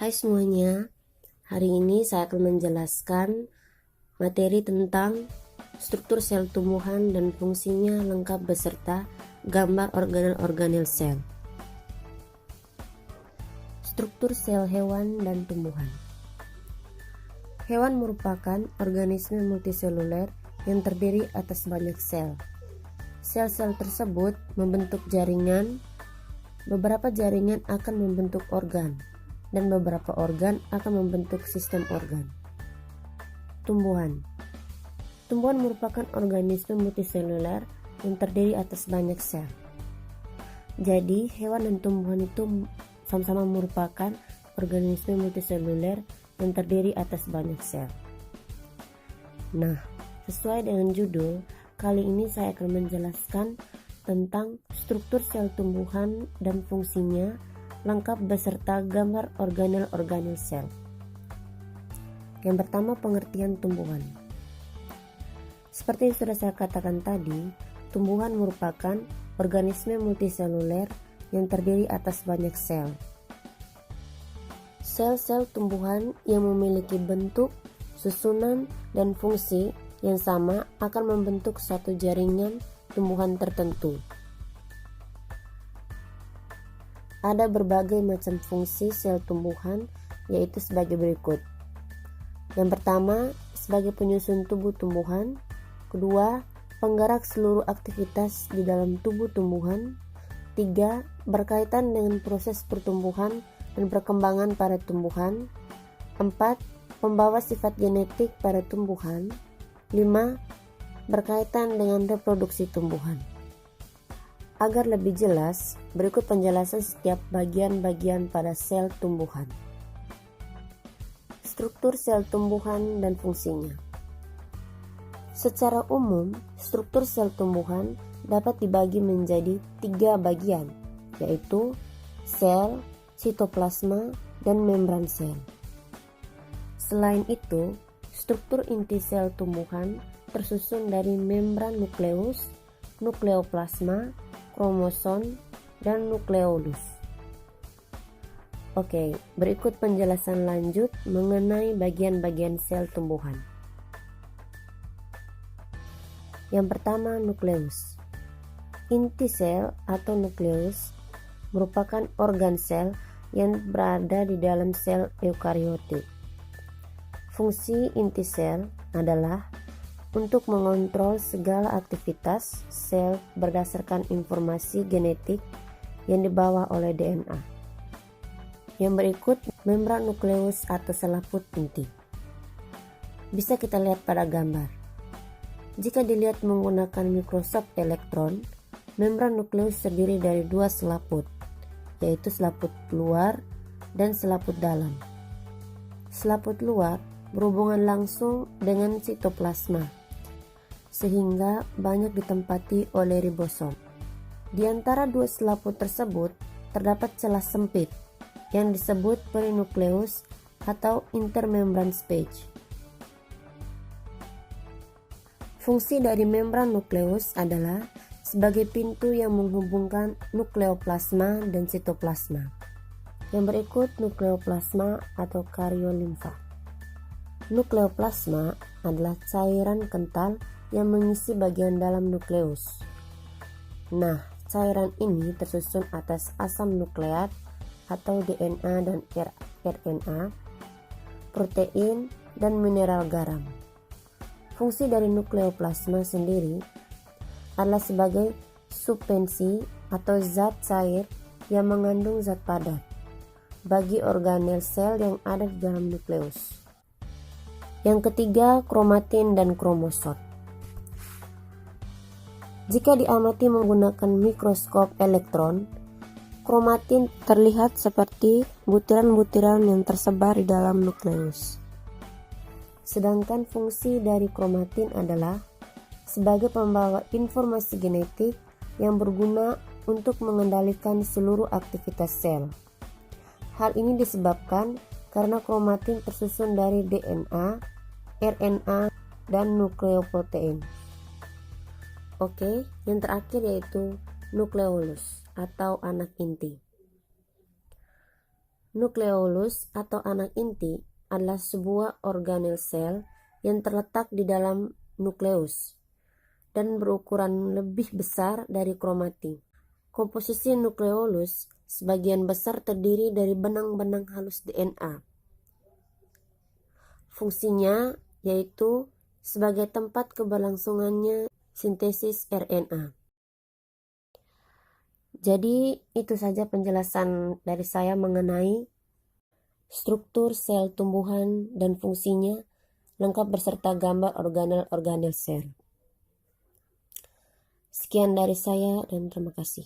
Hai semuanya, hari ini saya akan menjelaskan materi tentang struktur sel tumbuhan dan fungsinya lengkap beserta gambar organel-organel sel. Struktur sel hewan dan tumbuhan. Hewan merupakan organisme multiseluler yang terdiri atas banyak sel. Sel-sel tersebut membentuk jaringan. Beberapa jaringan akan membentuk organ, dan beberapa organ akan membentuk sistem organ. Tumbuhan. Tumbuhan merupakan organisme multiseluler yang terdiri atas banyak sel. Jadi, hewan dan tumbuhan itu sama-sama merupakan organisme multiseluler yang terdiri atas banyak sel. Nah, sesuai dengan judul, kali ini saya akan menjelaskan tentang struktur sel tumbuhan dan fungsinya lengkap beserta gambar organel-organel sel. Yang pertama, pengertian tumbuhan. Seperti yang sudah saya katakan tadi, tumbuhan merupakan organisme multiseluler yang terdiri atas banyak sel. Sel-sel tumbuhan yang memiliki bentuk, susunan, dan fungsi yang sama akan membentuk satu jaringan tumbuhan tertentu. Ada berbagai macam fungsi sel tumbuhan, yaitu sebagai berikut. Yang pertama, sebagai penyusun tubuh tumbuhan. Kedua, penggerak seluruh aktivitas di dalam tubuh tumbuhan. 3. Berkaitan dengan proses pertumbuhan dan perkembangan pada tumbuhan. 4. Pembawa sifat genetik pada tumbuhan. 5. Berkaitan dengan reproduksi tumbuhan. Agar lebih jelas, berikut penjelasan setiap bagian-bagian pada sel tumbuhan. Struktur sel tumbuhan dan fungsinya. Secara umum, struktur sel tumbuhan dapat dibagi menjadi 3 bagian, yaitu sel, sitoplasma, dan membran sel. Selain itu, struktur inti sel tumbuhan tersusun dari membran nukleus, nukleoplasma, kromosom, dan nukleolus. Oke, berikut penjelasan lanjut mengenai bagian-bagian sel tumbuhan. Yang pertama, nukleus. Inti sel atau nukleus merupakan organ sel yang berada di dalam sel eukariotik. Fungsi inti sel adalah untuk mengontrol segala aktivitas sel berdasarkan informasi genetik yang dibawa oleh DNA. Yang berikut, membran nukleus atau selaput inti. Bisa kita lihat pada gambar. Jika dilihat menggunakan mikroskop elektron, membran nukleus terdiri dari 2 selaput, yaitu selaput luar dan selaput dalam. Selaput luar berhubungan langsung dengan sitoplasma, sehingga banyak ditempati oleh ribosom. Di antara 2 selaput tersebut terdapat celah sempit yang disebut perinukleus atau intermembran space. Fungsi dari membran nukleus adalah sebagai pintu yang menghubungkan nukleoplasma dan sitoplasma. Yang berikut, nukleoplasma atau kariolimfa. Nukleoplasma adalah cairan kental yang mengisi bagian dalam nukleus. Nah, cairan ini tersusun atas asam nukleat atau DNA dan RNA, protein, dan mineral garam. Fungsi dari nukleoplasma sendiri adalah sebagai suspensi atau zat cair yang mengandung zat padat bagi organel sel yang ada di dalam nukleus. Yang ketiga, kromatin dan kromosom. Jika diamati menggunakan mikroskop elektron, kromatin terlihat seperti butiran-butiran yang tersebar di dalam nukleus. Sedangkan fungsi dari kromatin adalah sebagai pembawa informasi genetik yang berguna untuk mengendalikan seluruh aktivitas sel. Hal ini disebabkan karena kromatin tersusun dari DNA, RNA, dan nukleoprotein. Oke, yang terakhir yaitu nukleolus atau anak inti. Nukleolus atau anak inti adalah sebuah organel sel yang terletak di dalam nukleus dan berukuran lebih besar dari kromatin. Komposisi nukleolus sebagian besar terdiri dari benang-benang halus DNA. Fungsinya yaitu sebagai tempat keberlangsungannya sintesis RNA. Jadi itu saja penjelasan dari saya mengenai struktur sel tumbuhan dan fungsinya, lengkap beserta gambar organel-organel sel. Sekian dari saya dan terima kasih.